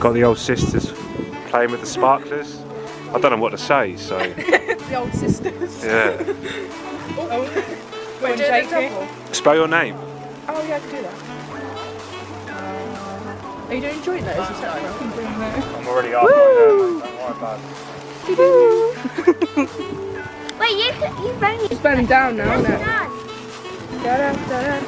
Got the old sisters playing with the sparklers. I don't know what to say, so. The old sisters. Yeah. Wait, do it double. Spell your name. Oh yeah, I can do that. Are you doing joint letters or something? I'm already halfway there, mate. Don't worry about it. Wait, you're banging. It's burning down now, isn't it? Done. Da-da, da-da.